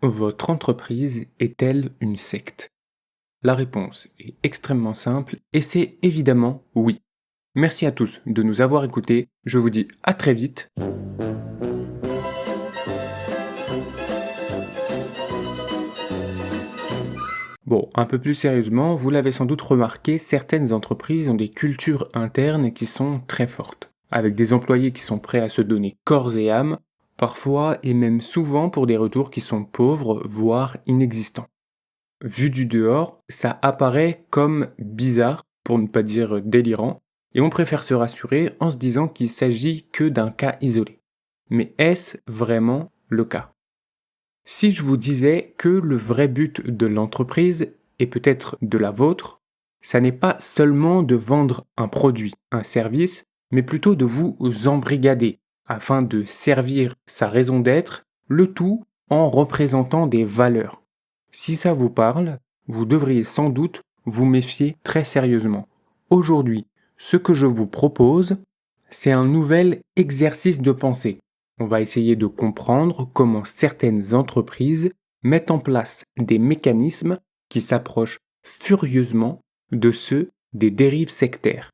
Votre entreprise est-elle une secte? La réponse est extrêmement simple et c'est évidemment oui. Merci à tous de nous avoir écoutés, je vous dis à très vite. Bon, un peu plus sérieusement, vous l'avez sans doute remarqué, certaines entreprises ont des cultures internes qui sont très fortes, avec des employés qui sont prêts à se donner corps et âme, parfois et même souvent pour des retours qui sont pauvres, voire inexistants. Vu du dehors, ça apparaît comme bizarre, pour ne pas dire délirant, et on préfère se rassurer en se disant qu'il s'agit que d'un cas isolé. Mais est-ce vraiment le cas? Si je vous disais que le vrai but de l'entreprise, et peut-être de la vôtre, ça n'est pas seulement de vendre un produit, un service, mais plutôt de vous embrigader, afin de servir sa raison d'être, le tout en représentant des valeurs. Si ça vous parle, vous devriez sans doute vous méfier très sérieusement. Aujourd'hui, ce que je vous propose, c'est un nouvel exercice de pensée. On va essayer de comprendre comment certaines entreprises mettent en place des mécanismes qui s'approchent furieusement de ceux des dérives sectaires.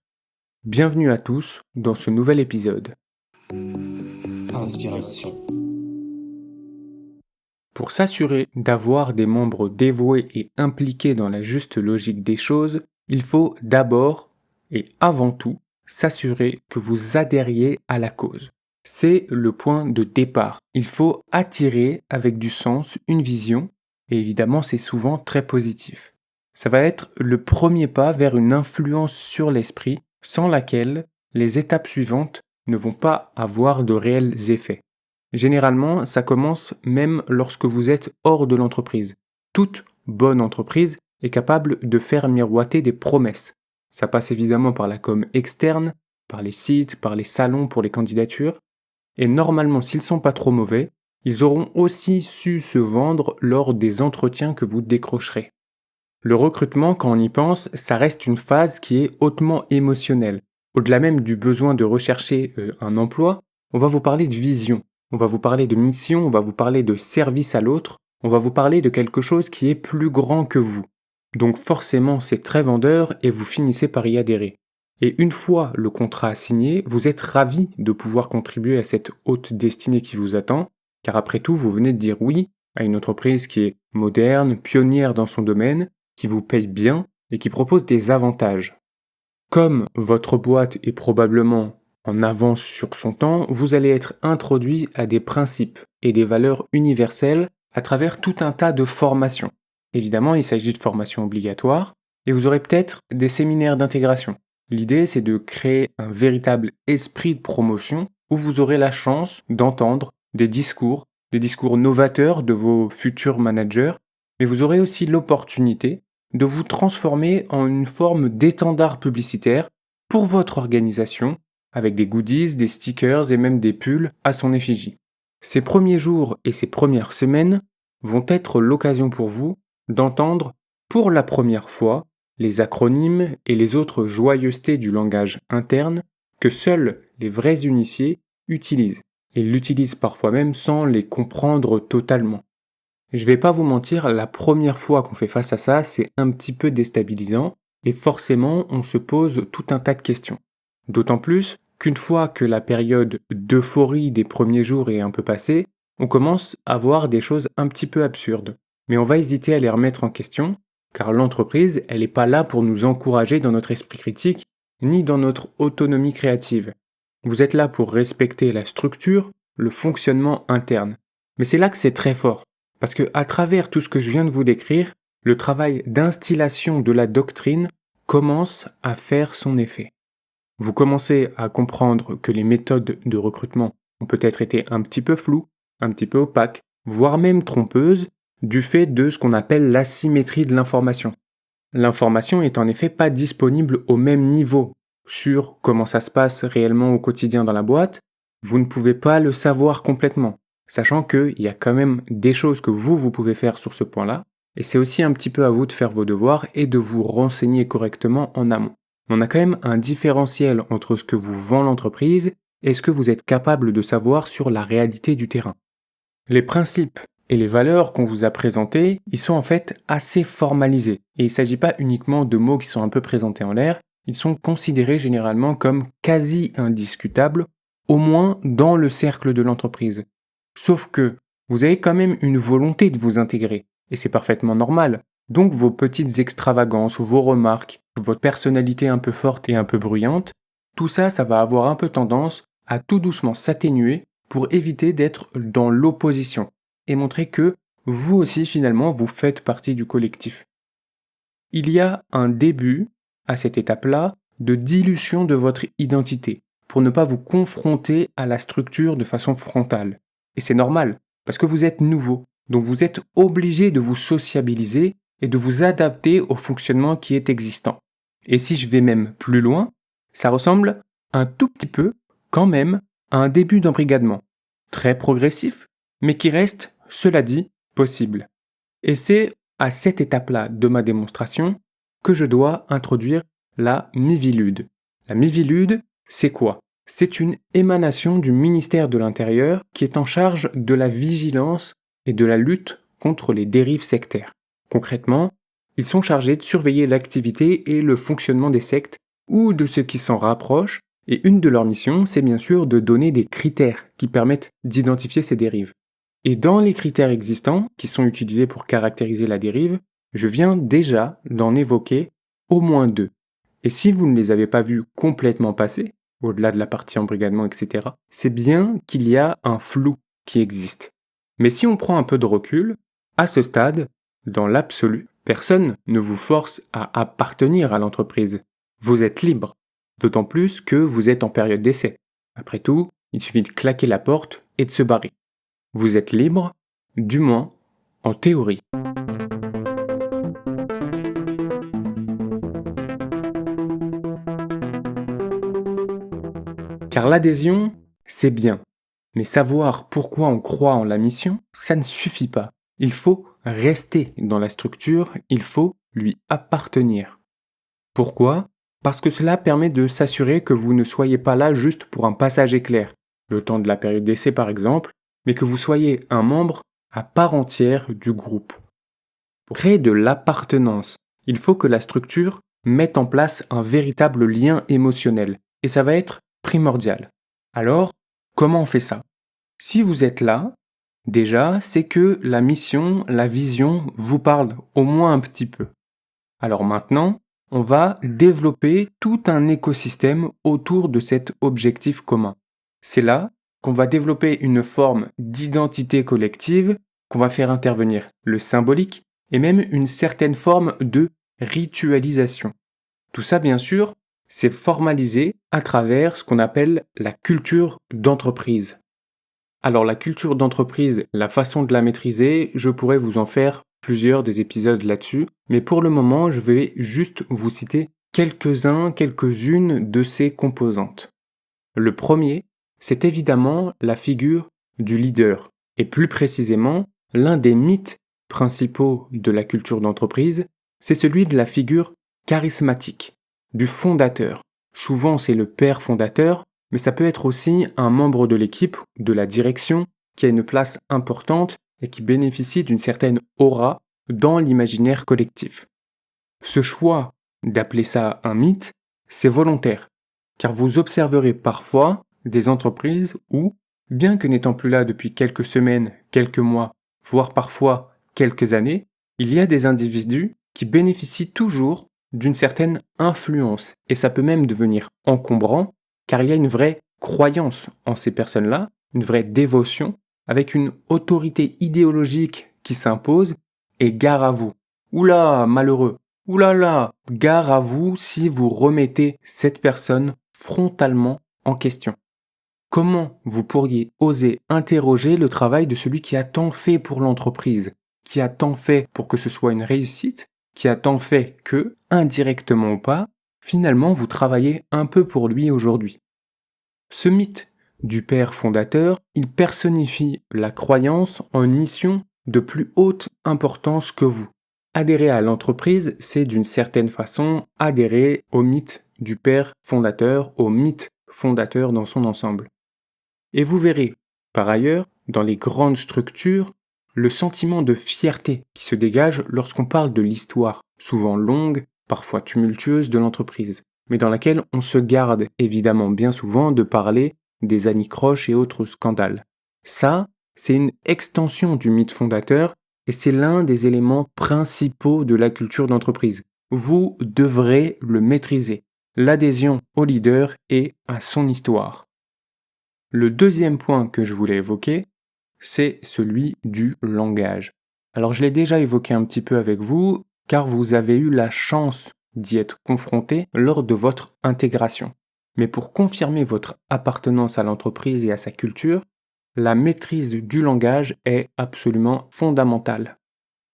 Bienvenue à tous dans ce nouvel épisode. Inspiration. Pour s'assurer d'avoir des membres dévoués et impliqués dans la juste logique des choses, il faut d'abord et avant tout s'assurer que vous adhériez à la cause. C'est le point de départ. Il faut attirer avec du sens une vision, et évidemment c'est souvent très positif. Ça va être le premier pas vers une influence sur l'esprit sans laquelle les étapes suivantes ne vont pas avoir de réels effets. Généralement, ça commence même lorsque vous êtes hors de l'entreprise. Toute bonne entreprise est capable de faire miroiter des promesses. Ça passe évidemment par la com externe, par les sites, par les salons pour les candidatures. Et normalement, s'ils sont pas trop mauvais, ils auront aussi su se vendre lors des entretiens que vous décrocherez. Le recrutement, quand on y pense, ça reste une phase qui est hautement émotionnelle. Au-delà même du besoin de rechercher un emploi, on va vous parler de vision, on va vous parler de mission, on va vous parler de service à l'autre, on va vous parler de quelque chose qui est plus grand que vous. Donc forcément, c'est très vendeur et vous finissez par y adhérer. Et une fois le contrat signé, vous êtes ravi de pouvoir contribuer à cette haute destinée qui vous attend, car après tout, vous venez de dire oui à une entreprise qui est moderne, pionnière dans son domaine, qui vous paye bien et qui propose des avantages. Comme votre boîte est probablement en avance sur son temps, vous allez être introduit à des principes et des valeurs universelles à travers tout un tas de formations. Évidemment, il s'agit de formations obligatoires et vous aurez peut-être des séminaires d'intégration. L'idée, c'est de créer un véritable esprit de promotion où vous aurez la chance d'entendre des discours novateurs de vos futurs managers, mais vous aurez aussi l'opportunité de vous transformer en une forme d'étendard publicitaire pour votre organisation, avec des goodies, des stickers et même des pulls à son effigie. Ces premiers jours et ces premières semaines vont être l'occasion pour vous d'entendre pour la première fois les acronymes et les autres joyeusetés du langage interne que seuls les vrais initiés utilisent. Ils l'utilisent parfois même sans les comprendre totalement. Je vais pas vous mentir, la première fois qu'on fait face à ça, c'est un petit peu déstabilisant et forcément on se pose tout un tas de questions. D'autant plus qu'une fois que la période d'euphorie des premiers jours est un peu passée, on commence à voir des choses un petit peu absurdes. Mais on va hésiter à les remettre en question, car l'entreprise, elle n'est pas là pour nous encourager dans notre esprit critique, ni dans notre autonomie créative. Vous êtes là pour respecter la structure, le fonctionnement interne. Mais c'est là que c'est très fort. Parce que à travers tout ce que je viens de vous décrire, le travail d'instillation de la doctrine commence à faire son effet. Vous commencez à comprendre que les méthodes de recrutement ont peut-être été un petit peu floues, un petit peu opaques, voire même trompeuses, du fait de ce qu'on appelle l'asymétrie de l'information. L'information est en effet pas disponible au même niveau sur comment ça se passe réellement au quotidien dans la boîte, vous ne pouvez pas le savoir complètement. Sachant qu'il y a quand même des choses que vous pouvez faire sur ce point-là, et c'est aussi un petit peu à vous de faire vos devoirs et de vous renseigner correctement en amont. On a quand même un différentiel entre ce que vous vend l'entreprise et ce que vous êtes capable de savoir sur la réalité du terrain. Les principes Et les valeurs qu'on vous a présentées, ils sont en fait assez formalisées. Et il ne s'agit pas uniquement de mots qui sont un peu présentés en l'air, ils sont considérés généralement comme quasi indiscutables, au moins dans le cercle de l'entreprise. Sauf que vous avez quand même une volonté de vous intégrer, et c'est parfaitement normal. Donc vos petites extravagances ou vos remarques, votre personnalité un peu forte et un peu bruyante, tout ça, ça va avoir un peu tendance à tout doucement s'atténuer pour éviter d'être dans l'opposition et montrer que vous aussi finalement vous faites partie du collectif. Il y a un début à cette étape-là de dilution de votre identité pour ne pas vous confronter à la structure de façon frontale. Et c'est normal parce que vous êtes nouveau, donc vous êtes obligé de vous sociabiliser et de vous adapter au fonctionnement qui est existant. Et si je vais même plus loin, ça ressemble un tout petit peu quand même à un début d'embrigadement, très progressif, mais qui reste, cela dit, possible. Et c'est à cette étape-là de ma démonstration que je dois introduire la Mivilude. La Mivilude, c'est quoi? C'est une émanation du ministère de l'Intérieur qui est en charge de la vigilance et de la lutte contre les dérives sectaires. Concrètement, ils sont chargés de surveiller l'activité et le fonctionnement des sectes ou de ceux qui s'en rapprochent, et une de leurs missions, c'est bien sûr de donner des critères qui permettent d'identifier ces dérives. Et dans les critères existants, qui sont utilisés pour caractériser la dérive, je viens déjà d'en évoquer au moins 2. Et si vous ne les avez pas vus complètement passer, au-delà de la partie embrigadement, etc., c'est bien qu'il y a un flou qui existe. Mais si on prend un peu de recul, à ce stade, dans l'absolu, personne ne vous force à appartenir à l'entreprise. Vous êtes libre, d'autant plus que vous êtes en période d'essai. Après tout, il suffit de claquer la porte et de se barrer. Vous êtes libre, du moins en théorie. Car l'adhésion, c'est bien. Mais savoir pourquoi on croit en la mission, ça ne suffit pas. Il faut rester dans la structure, il faut lui appartenir. Pourquoi? Parce que cela permet de s'assurer que vous ne soyez pas là juste pour un passage éclair, le temps de la période d'essai par exemple, mais que vous soyez un membre à part entière du groupe. Pour créer de l'appartenance, il faut que la structure mette en place un véritable lien émotionnel, et ça va être primordial. Alors, comment on fait ça? Si vous êtes là, déjà, c'est que la mission, la vision vous parle au moins un petit peu. Alors maintenant, on va développer tout un écosystème autour de cet objectif commun. C'est là qu'on va développer une forme d'identité collective, qu'on va faire intervenir le symbolique et même une certaine forme de ritualisation. Tout ça, bien sûr, c'est formalisé à travers ce qu'on appelle la culture d'entreprise. Alors la culture d'entreprise, la façon de la maîtriser, je pourrais vous en faire plusieurs des épisodes là-dessus, mais pour le moment, je vais juste vous citer quelques-unes de ces composantes. Le premier, c'est évidemment la figure du leader, et plus précisément, l'un des mythes principaux de la culture d'entreprise, c'est celui de la figure charismatique, du fondateur. Souvent, c'est le père fondateur, mais ça peut être aussi un membre de l'équipe, de la direction, qui a une place importante et qui bénéficie d'une certaine aura dans l'imaginaire collectif. Ce choix d'appeler ça un mythe, c'est volontaire, car vous observerez parfois des entreprises où, bien que n'étant plus là depuis quelques semaines, quelques mois, voire parfois quelques années, il y a des individus qui bénéficient toujours d'une certaine influence, et ça peut même devenir encombrant, car il y a une vraie croyance en ces personnes-là, une vraie dévotion, avec une autorité idéologique qui s'impose, et gare à vous. Oula, malheureux. Oulala, gare à vous si vous remettez cette personne frontalement en question. Comment vous pourriez oser interroger le travail de celui qui a tant fait pour l'entreprise, qui a tant fait pour que ce soit une réussite, qui a tant fait que, indirectement ou pas, finalement vous travaillez un peu pour lui aujourd'hui. Ce mythe du père fondateur, il personnifie la croyance en une mission de plus haute importance que vous. Adhérer à l'entreprise, c'est d'une certaine façon adhérer au mythe du père fondateur, au mythe fondateur dans son ensemble. Et vous verrez, par ailleurs, dans les grandes structures, le sentiment de fierté qui se dégage lorsqu'on parle de l'histoire, souvent longue, parfois tumultueuse de l'entreprise, mais dans laquelle on se garde évidemment bien souvent de parler des anicroches et autres scandales. Ça, c'est une extension du mythe fondateur et c'est l'un des éléments principaux de la culture d'entreprise. Vous devrez le maîtriser, l'adhésion au leader et à son histoire. Le deuxième point que je voulais évoquer, c'est celui du langage. Alors je l'ai déjà évoqué un petit peu avec vous, car vous avez eu la chance d'y être confronté lors de votre intégration. Mais pour confirmer votre appartenance à l'entreprise et à sa culture, la maîtrise du langage est absolument fondamentale.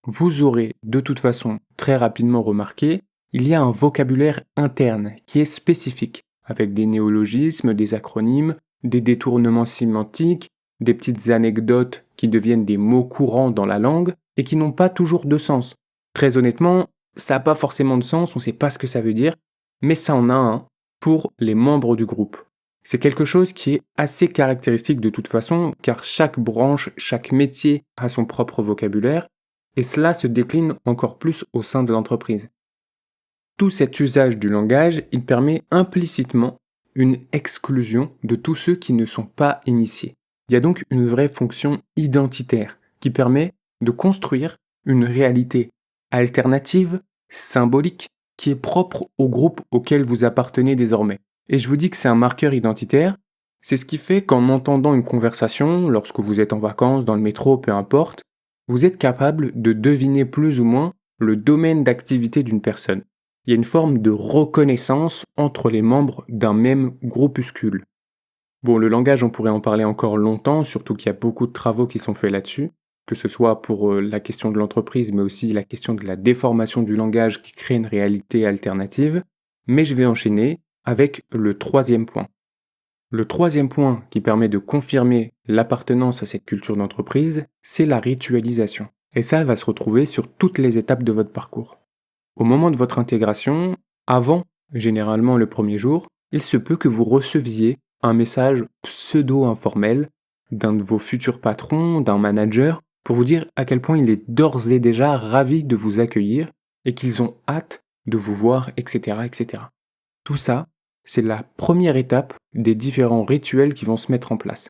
Vous aurez de toute façon très rapidement remarqué, il y a un vocabulaire interne qui est spécifique, avec des néologismes, des acronymes, des détournements sémantiques, des petites anecdotes qui deviennent des mots courants dans la langue et qui n'ont pas toujours de sens. Très honnêtement, ça n'a pas forcément de sens, on ne sait pas ce que ça veut dire, mais ça en a un pour les membres du groupe. C'est quelque chose qui est assez caractéristique de toute façon, car chaque branche, chaque métier a son propre vocabulaire, et cela se décline encore plus au sein de l'entreprise. Tout cet usage du langage, il permet implicitement une exclusion de tous ceux qui ne sont pas initiés. Il y a donc une vraie fonction identitaire qui permet de construire une réalité alternative, symbolique, qui est propre au groupe auquel vous appartenez désormais. Et je vous dis que c'est un marqueur identitaire, c'est ce qui fait qu'en entendant une conversation, lorsque vous êtes en vacances, dans le métro, peu importe, vous êtes capable de deviner plus ou moins le domaine d'activité d'une personne. Il y a une forme de reconnaissance entre les membres d'un même groupuscule. Bon, le langage, on pourrait en parler encore longtemps, surtout qu'il y a beaucoup de travaux qui sont faits là-dessus, que ce soit pour la question de l'entreprise, mais aussi la question de la déformation du langage qui crée une réalité alternative. Mais je vais enchaîner avec le troisième point. Le troisième point qui permet de confirmer l'appartenance à cette culture d'entreprise, c'est la ritualisation. Et ça va se retrouver sur toutes les étapes de votre parcours. Au moment de votre intégration, avant, généralement le premier jour, il se peut que vous receviez un message pseudo-informel d'un de vos futurs patrons, d'un manager, pour vous dire à quel point il est d'ores et déjà ravi de vous accueillir et qu'ils ont hâte de vous voir, etc., etc. Tout ça, c'est la première étape des différents rituels qui vont se mettre en place.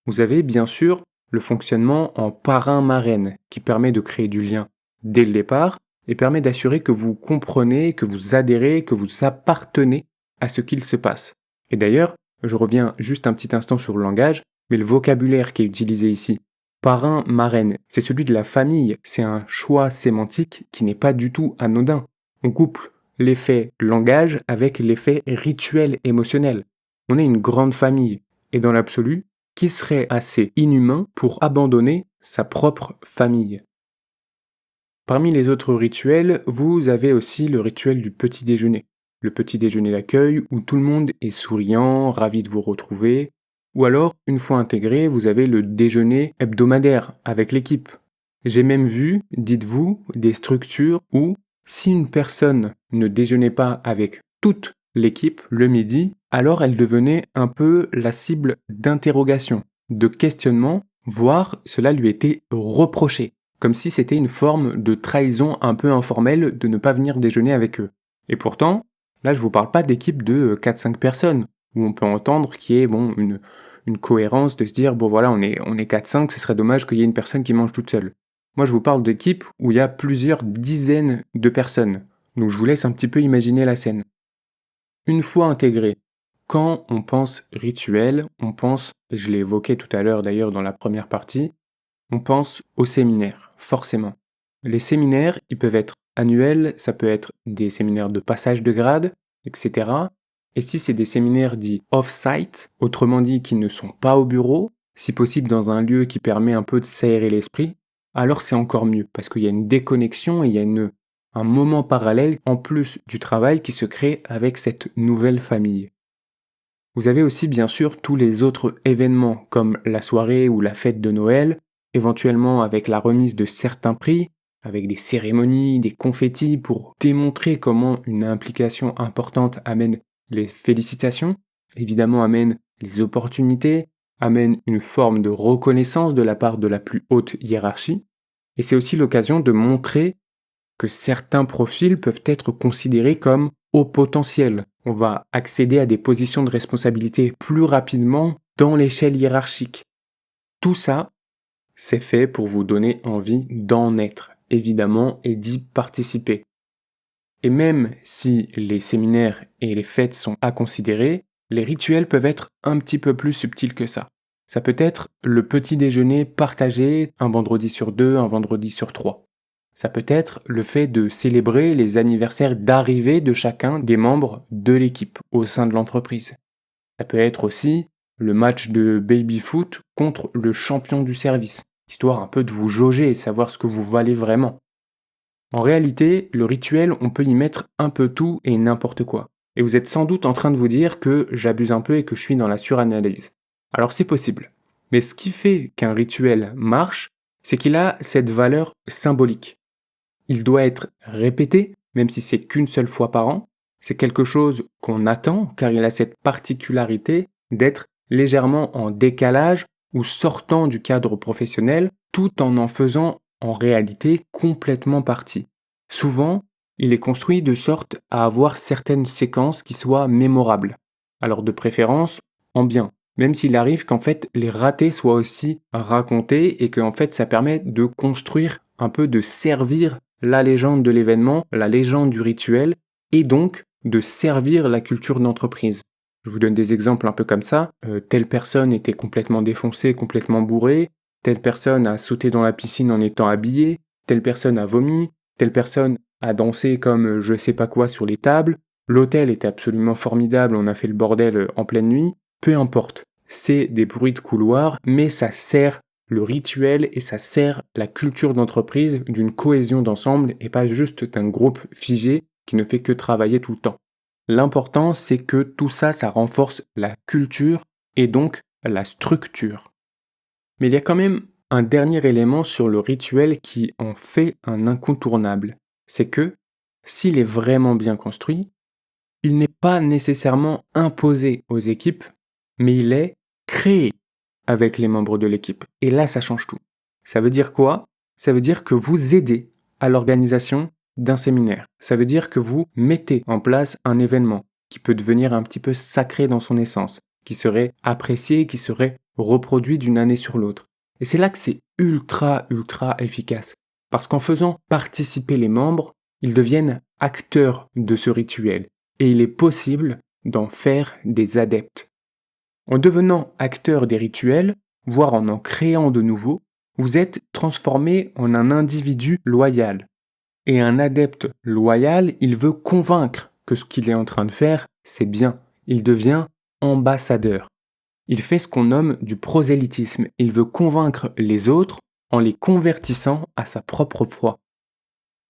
Vous avez bien sûr le fonctionnement en parrain-marraine qui permet de créer du lien dès le départ et permet d'assurer que vous comprenez, que vous adhérez, que vous appartenez à ce qu'il se passe. Et d'ailleurs, je reviens juste un petit instant sur le langage, mais le vocabulaire qui est utilisé ici, parrain-marraine, c'est celui de la famille, c'est un choix sémantique qui n'est pas du tout anodin. On couple l'effet langage avec l'effet rituel émotionnel. On est une grande famille, et dans l'absolu, qui serait assez inhumain pour abandonner sa propre famille? Parmi les autres rituels, vous avez aussi le rituel du petit déjeuner. Le petit déjeuner d'accueil où tout le monde est souriant, ravi de vous retrouver. Ou alors, une fois intégré, vous avez le déjeuner hebdomadaire avec l'équipe. J'ai même vu, dites-vous, des structures où, si une personne ne déjeunait pas avec toute l'équipe le midi, alors elle devenait un peu la cible d'interrogation, de questionnement, voire cela lui était reproché, comme si c'était une forme de trahison un peu informelle de ne pas venir déjeuner avec eux. Et pourtant, là je vous parle pas d'équipe de 4-5 personnes, où on peut entendre qu'il y ait une cohérence de se dire, bon voilà, on est 4-5, ce serait dommage qu'il y ait une personne qui mange toute seule. Moi je vous parle d'équipes où il y a plusieurs dizaines de personnes, donc je vous laisse un petit peu imaginer la scène. Une fois intégré, quand on pense rituel, on pense, et je l'ai évoqué tout à l'heure d'ailleurs dans la première partie, on pense au séminaire, forcément. Les séminaires, ils peuvent être annuels, ça peut être des séminaires de passage de grade, etc. Et si c'est des séminaires dits off-site, autrement dit qui ne sont pas au bureau, si possible dans un lieu qui permet un peu de s'aérer l'esprit, alors c'est encore mieux, parce qu'il y a une déconnexion et il y a un moment parallèle en plus du travail qui se crée avec cette nouvelle famille. Vous avez aussi bien sûr tous les autres événements comme la soirée ou la fête de Noël, éventuellement avec la remise de certains prix, avec des cérémonies, des confettis pour démontrer comment une implication importante amène les félicitations, évidemment amène les opportunités, amène une forme de reconnaissance de la part de la plus haute hiérarchie, et c'est aussi l'occasion de montrer que certains profils peuvent être considérés comme haut potentiel. On va accéder à des positions de responsabilité plus rapidement dans l'échelle hiérarchique. Tout ça, c'est fait pour vous donner envie d'en être, évidemment, et d'y participer. Et même si les séminaires et les fêtes sont à considérer, les rituels peuvent être un petit peu plus subtils que ça. Ça peut être le petit déjeuner partagé un vendredi sur 2, un vendredi sur 3. Ça peut être le fait de célébrer les anniversaires d'arrivée de chacun des membres de l'équipe au sein de l'entreprise. Ça peut être aussi le match de baby-foot contre le champion du service, histoire un peu de vous jauger et savoir ce que vous valez vraiment. En réalité, le rituel, on peut y mettre un peu tout et n'importe quoi. Et vous êtes sans doute en train de vous dire que j'abuse un peu et que je suis dans la suranalyse. Alors c'est possible. Mais ce qui fait qu'un rituel marche, c'est qu'il a cette valeur symbolique. Il doit être répété, même si c'est qu'une seule fois par an. C'est quelque chose qu'on attend, car il a cette particularité d'être légèrement en décalage ou sortant du cadre professionnel, tout en faisant en réalité complètement partie. Souvent, il est construit de sorte à avoir certaines séquences qui soient mémorables. Alors de préférence, en bien. Même s'il arrive qu'en fait les ratés soient aussi racontés et qu'en fait ça permet de construire un peu, de servir la légende de l'événement, la légende du rituel, et donc de servir la culture d'entreprise. Je vous donne des exemples un peu comme ça. Telle personne était complètement défoncée, complètement bourrée, telle personne a sauté dans la piscine en étant habillée, telle personne a vomi, telle personne a dansé comme je sais pas quoi sur les tables, l'hôtel était absolument formidable, on a fait le bordel en pleine nuit, peu importe. C'est des bruits de couloir, mais ça sert le rituel et ça sert la culture d'entreprise d'une cohésion d'ensemble et pas juste d'un groupe figé qui ne fait que travailler tout le temps. L'important, c'est que tout ça, ça renforce la culture et donc la structure. Mais il y a quand même un dernier élément sur le rituel qui en fait un incontournable. C'est que, s'il est vraiment bien construit, il n'est pas nécessairement imposé aux équipes, mais il est créé avec les membres de l'équipe. Et là, ça change tout. Ça veut dire quoi? Ça veut dire que vous aidez à l'organisation d'un séminaire. Ça veut dire que vous mettez en place un événement qui peut devenir un petit peu sacré dans son essence, qui serait apprécié, qui serait reproduit d'une année sur l'autre. Et c'est là que c'est ultra efficace. Parce qu'en faisant participer les membres, ils deviennent acteurs de ce rituel. Et il est possible d'en faire des adeptes. En devenant acteur des rituels, voire en créant de nouveaux, vous êtes transformé en un individu loyal. Et un adepte loyal, il veut convaincre que ce qu'il est en train de faire, c'est bien. Il devient ambassadeur. Il fait ce qu'on nomme du prosélytisme. Il veut convaincre les autres en les convertissant à sa propre foi.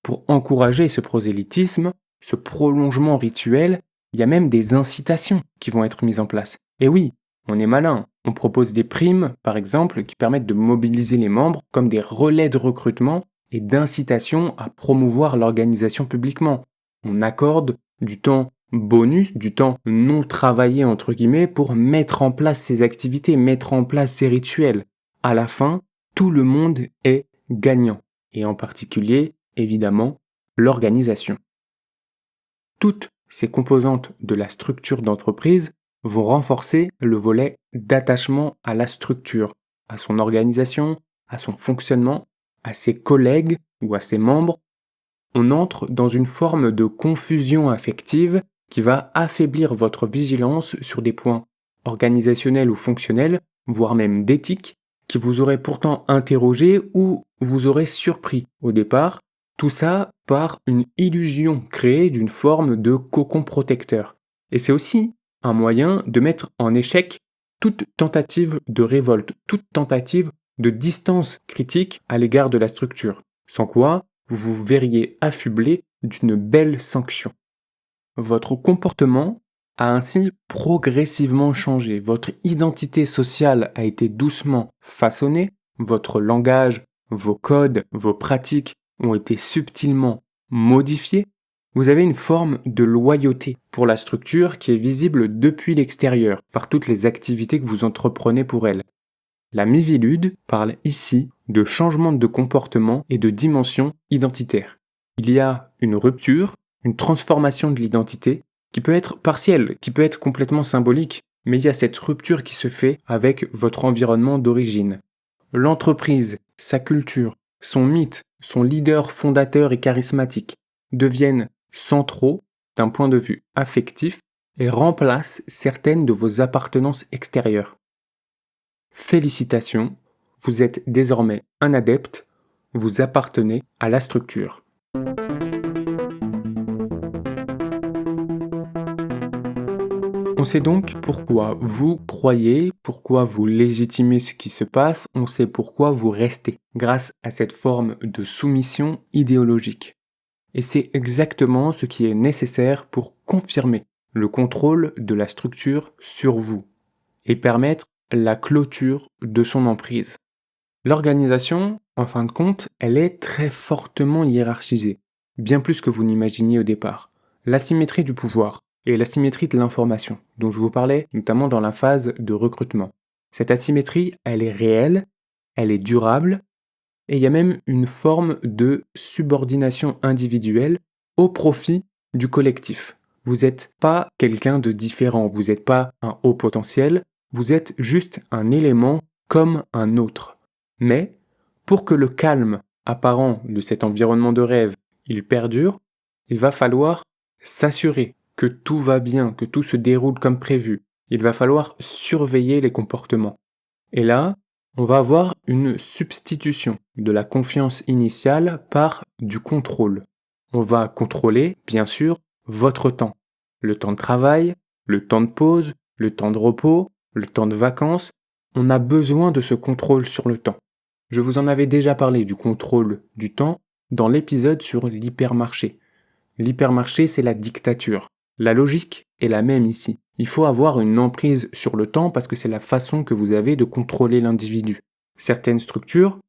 Pour encourager ce prosélytisme, ce prolongement rituel, il y a même des incitations qui vont être mises en place. Et oui, on est malin. On propose des primes, par exemple, qui permettent de mobiliser les membres comme des relais de recrutement et d'incitation à promouvoir l'organisation publiquement. On accorde du temps bonus, du temps non travaillé entre guillemets, pour mettre en place ces activités, mettre en place ces rituels. À la fin, tout le monde est gagnant. Et en particulier, évidemment, l'organisation. Toutes ces composantes de la structure d'entreprise vont renforcer le volet d'attachement à la structure, à son organisation, à son fonctionnement, à ses collègues ou à ses membres. On entre dans une forme de confusion affective qui va affaiblir votre vigilance sur des points organisationnels ou fonctionnels, voire même d'éthique, qui vous auraient pourtant interrogé ou vous auraient surpris au départ, tout ça par une illusion créée d'une forme de cocon protecteur. Et c'est aussi un moyen de mettre en échec toute tentative de révolte, toute tentative de distance critique à l'égard de la structure, sans quoi vous vous verriez affublé d'une belle sanction. Votre comportement a ainsi progressivement changé, votre identité sociale a été doucement façonnée, votre langage, vos codes, vos pratiques ont été subtilement modifiés, Vous avez une forme de loyauté pour la structure qui est visible depuis l'extérieur, par toutes les activités que vous entreprenez pour elle. La Mivilude parle ici de changement de comportement et de dimension identitaire. Il y a une rupture, une transformation de l'identité qui peut être partielle, qui peut être complètement symbolique, mais il y a cette rupture qui se fait avec votre environnement d'origine. L'entreprise, sa culture, son mythe, son leader fondateur et charismatique deviennent centraux d'un point de vue affectif et remplacent certaines de vos appartenances extérieures. Félicitations, vous êtes désormais un adepte, vous appartenez à la structure. On sait donc pourquoi vous croyez, pourquoi vous légitimez ce qui se passe, on sait pourquoi vous restez, grâce à cette forme de soumission idéologique. Et c'est exactement ce qui est nécessaire pour confirmer le contrôle de la structure sur vous et permettre la clôture de son emprise. L'organisation, en fin de compte, elle est très fortement hiérarchisée, bien plus que vous n'imaginiez au départ. L'asymétrie du pouvoir et l'asymétrie de l'information, dont je vous parlais notamment dans la phase de recrutement. Cette asymétrie, elle est réelle, elle est durable, et il y a même une forme de subordination individuelle au profit du collectif. Vous n'êtes pas quelqu'un de différent, vous n'êtes pas un haut potentiel, vous êtes juste un élément comme un autre. Mais, pour que le calme apparent de cet environnement de rêve, il perdure, il va falloir s'assurer que tout va bien, que tout se déroule comme prévu. Il va falloir surveiller les comportements. Et là, on va avoir une substitution de la confiance initiale par du contrôle. On va contrôler, bien sûr, votre temps. Le temps de travail, le temps de pause, le temps de repos, le temps de vacances. On a besoin de ce contrôle sur le temps. Je vous en avais déjà parlé du contrôle du temps dans l'épisode sur l'hypermarché. L'hypermarché, c'est la dictature. La logique est la même ici. Il faut avoir une emprise sur le temps parce que c'est la façon que vous avez de contrôler l'individu. Certaines structures,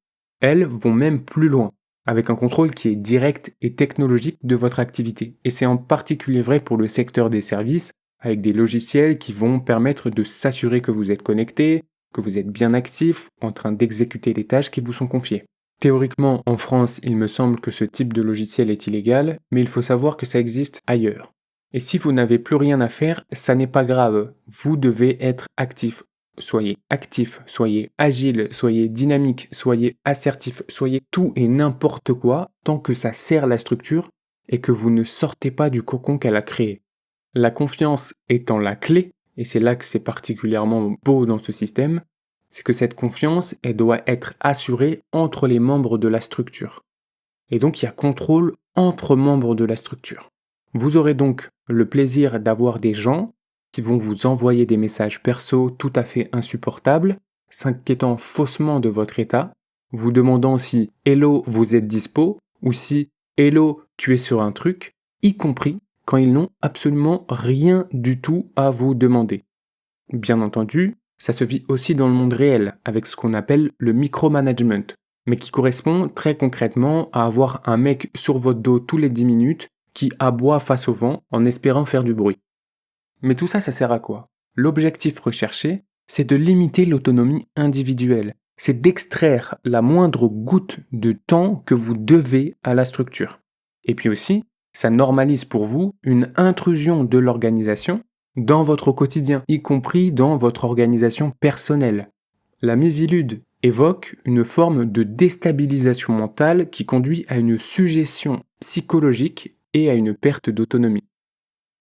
elles, vont même plus loin, avec un contrôle qui est direct et technologique de votre activité. Et c'est en particulier vrai pour le secteur des services, avec des logiciels qui vont permettre de s'assurer que vous êtes connecté, que vous êtes bien actif, en train d'exécuter les tâches qui vous sont confiées. Théoriquement, en France, il me semble que ce type de logiciel est illégal, mais il faut savoir que ça existe ailleurs. Et si vous n'avez plus rien à faire, ça n'est pas grave. Vous devez être actif, soyez agile, soyez dynamique, soyez assertif, soyez tout et n'importe quoi tant que ça sert la structure et que vous ne sortez pas du cocon qu'elle a créé. La confiance étant la clé, et c'est là que c'est particulièrement beau dans ce système, c'est que cette confiance, elle doit être assurée entre les membres de la structure. Et donc il y a contrôle entre membres de la structure. Vous aurez donc le plaisir d'avoir des gens qui vont vous envoyer des messages perso tout à fait insupportables, s'inquiétant faussement de votre état, vous demandant si « Hello, vous êtes dispo » ou si « Hello, tu es sur un truc », y compris quand ils n'ont absolument rien du tout à vous demander. Bien entendu, ça se vit aussi dans le monde réel, avec ce qu'on appelle le micromanagement, mais qui correspond très concrètement à avoir un mec sur votre dos tous les 10 minutes qui aboie face au vent en espérant faire du bruit. Mais tout ça, ça sert à quoi ? L'objectif recherché, c'est de limiter l'autonomie individuelle, c'est d'extraire la moindre goutte de temps que vous devez à la structure. Et puis aussi, ça normalise pour vous une intrusion de l'organisation dans votre quotidien, y compris dans votre organisation personnelle. La Mivilude évoque une forme de déstabilisation mentale qui conduit à une suggestion psychologique et à une perte d'autonomie.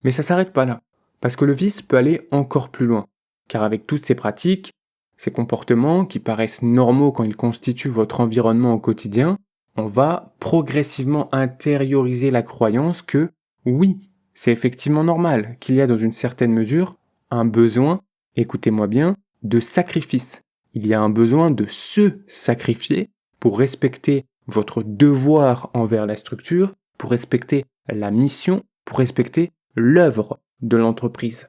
Mais ça s'arrête pas là, parce que le vice peut aller encore plus loin, car avec toutes ces pratiques, ces comportements qui paraissent normaux quand ils constituent votre environnement au quotidien, on va progressivement intérioriser la croyance que, oui, c'est effectivement normal, qu'il y a dans une certaine mesure un besoin, écoutez-moi bien, de sacrifice. Il y a un besoin de se sacrifier pour respecter votre devoir envers la structure, pour respecter la mission, pour respecter l'œuvre de l'entreprise.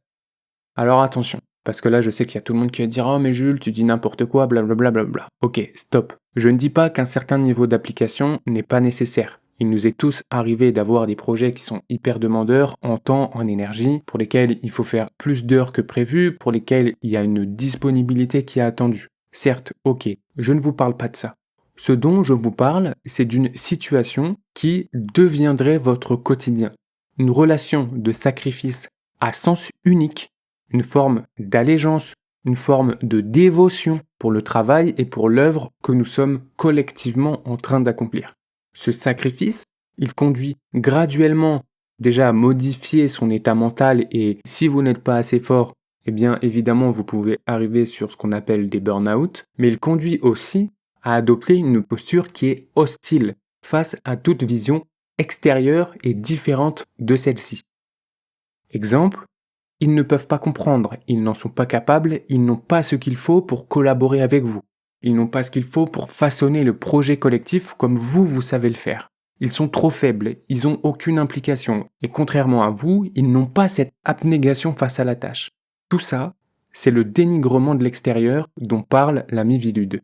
Alors attention, parce que là je sais qu'il y a tout le monde qui va dire « Oh mais Jules, tu dis n'importe quoi, blablabla. » Ok, stop. Je ne dis pas qu'un certain niveau d'application n'est pas nécessaire. Il nous est tous arrivé d'avoir des projets qui sont hyper demandeurs en temps, en énergie, pour lesquels il faut faire plus d'heures que prévu, pour lesquels il y a une disponibilité qui est attendue. Certes, ok, je ne vous parle pas de ça. Ce dont je vous parle, c'est d'une situation qui deviendrait votre quotidien. Une relation de sacrifice à sens unique, une forme d'allégeance, une forme de dévotion pour le travail et pour l'œuvre que nous sommes collectivement en train d'accomplir. Ce sacrifice, il conduit graduellement déjà à modifier son état mental et si vous n'êtes pas assez fort, eh bien évidemment vous pouvez arriver sur ce qu'on appelle des burn-out, mais il conduit aussi à adopter une posture qui est hostile face à toute vision extérieure et différente de celle-ci. Exemple, ils ne peuvent pas comprendre, ils n'en sont pas capables, ils n'ont pas ce qu'il faut pour collaborer avec vous. Ils n'ont pas ce qu'il faut pour façonner le projet collectif comme vous savez le faire. Ils sont trop faibles, ils n'ont aucune implication, et contrairement à vous, ils n'ont pas cette abnégation face à la tâche. Tout ça, c'est le dénigrement de l'extérieur dont parle la Mivilude.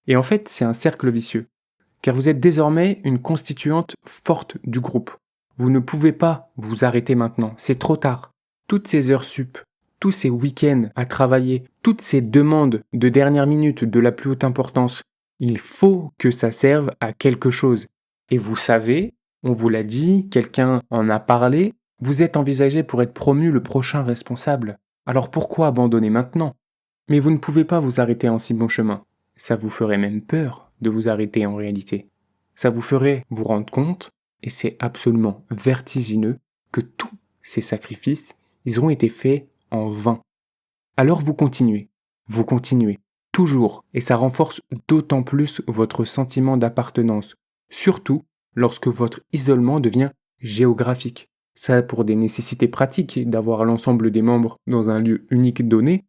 Et en fait, c'est un cercle vicieux, car vous êtes désormais une constituante forte du groupe. Vous ne pouvez pas vous arrêter maintenant, c'est trop tard. Toutes ces heures sup, tous ces week-ends à travailler, toutes ces demandes de dernière minute de la plus haute importance, il faut que ça serve à quelque chose. Et vous savez, on vous l'a dit, quelqu'un en a parlé, vous êtes envisagé pour être promu le prochain responsable. Alors pourquoi abandonner maintenant? Mais vous ne pouvez pas vous arrêter en si bon chemin. Ça vous ferait même peur de vous arrêter en réalité. Ça vous ferait vous rendre compte, et c'est absolument vertigineux, que tous ces sacrifices, ils auront été faits en vain. Alors vous continuez, toujours, et ça renforce d'autant plus votre sentiment d'appartenance, surtout lorsque votre isolement devient géographique. Ça a pour des nécessités pratiques d'avoir l'ensemble des membres dans un lieu unique donné,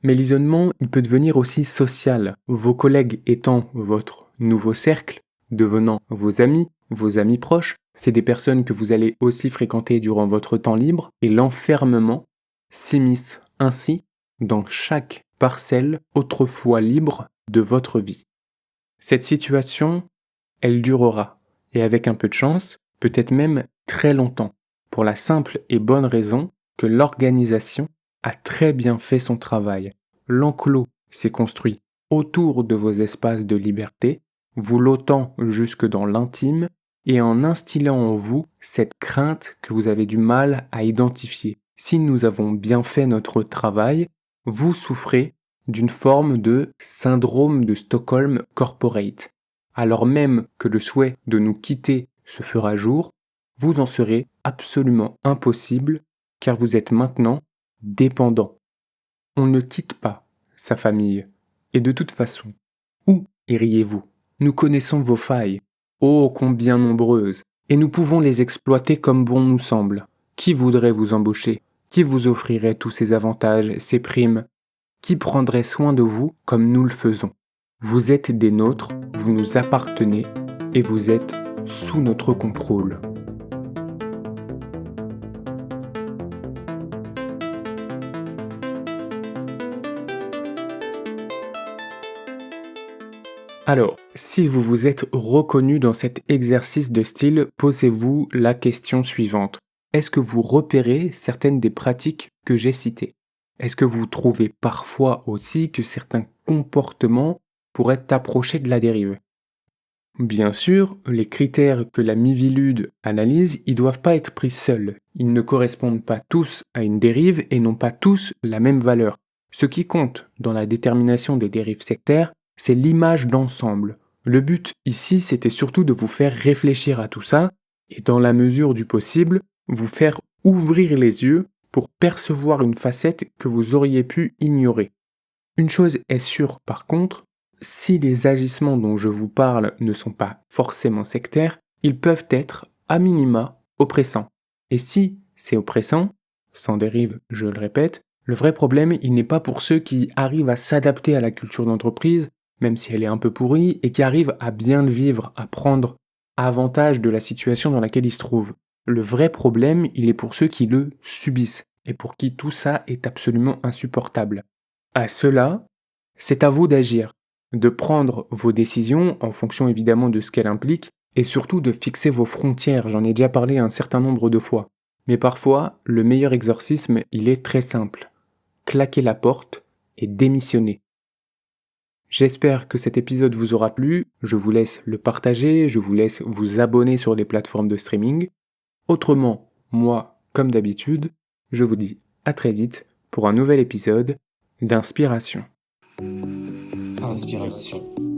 mais l'isolement, il peut devenir aussi social, vos collègues étant votre nouveau cercle, devenant vos amis proches, c'est des personnes que vous allez aussi fréquenter durant votre temps libre, et l'enfermement s'immisce ainsi dans chaque parcelle autrefois libre de votre vie. Cette situation, elle durera, et avec un peu de chance, peut-être même très longtemps, pour la simple et bonne raison que l'organisation a très bien fait son travail. L'enclos s'est construit autour de vos espaces de liberté, vous l'ôtant jusque dans l'intime et en instillant en vous cette crainte que vous avez du mal à identifier. Si nous avons bien fait notre travail, vous souffrez d'une forme de syndrome de Stockholm Corporate. Alors même que le souhait de nous quitter se fera jour, vous en serez absolument impossible car vous êtes maintenant dépendant. On ne quitte pas sa famille. Et de toute façon, où iriez-vous? Nous connaissons vos failles, ô combien nombreuses, et nous pouvons les exploiter comme bon nous semble. Qui voudrait vous embaucher? Qui vous offrirait tous ces avantages, ces primes? Qui prendrait soin de vous comme nous le faisons? Vous êtes des nôtres, vous nous appartenez, et vous êtes sous notre contrôle. Alors, si vous vous êtes reconnu dans cet exercice de style, posez-vous la question suivante. Est-ce que vous repérez certaines des pratiques que j'ai citées? Est-ce que vous trouvez parfois aussi que certains comportements pourraient approcher de la dérive? Bien sûr, les critères que la Mivilude analyse, ils doivent pas être pris seuls. Ils ne correspondent pas tous à une dérive et n'ont pas tous la même valeur. Ce qui compte dans la détermination des dérives sectaires, c'est l'image d'ensemble. Le but ici, c'était surtout de vous faire réfléchir à tout ça et dans la mesure du possible, vous faire ouvrir les yeux pour percevoir une facette que vous auriez pu ignorer. Une chose est sûre par contre, si les agissements dont je vous parle ne sont pas forcément sectaires, ils peuvent être, à minima, oppressants. Et si c'est oppressant, sans dérive, je le répète, le vrai problème, il n'est pas pour ceux qui arrivent à s'adapter à la culture d'entreprise, même si elle est un peu pourrie, et qui arrivent à bien le vivre, à prendre avantage de la situation dans laquelle ils se trouvent. Le vrai problème, il est pour ceux qui le subissent, et pour qui tout ça est absolument insupportable. À cela, c'est à vous d'agir, de prendre vos décisions en fonction évidemment de ce qu'elles impliquent, Et surtout de fixer vos frontières, j'en ai déjà parlé un certain nombre de fois. Mais parfois, le meilleur exorcisme, il est très simple. Claquer la porte et démissionner. J'espère que cet épisode vous aura plu, je vous laisse le partager, je vous laisse vous abonner sur les plateformes de streaming. Autrement, moi, comme d'habitude, je vous dis à très vite pour un nouvel épisode d'Inspiration. Inspiration.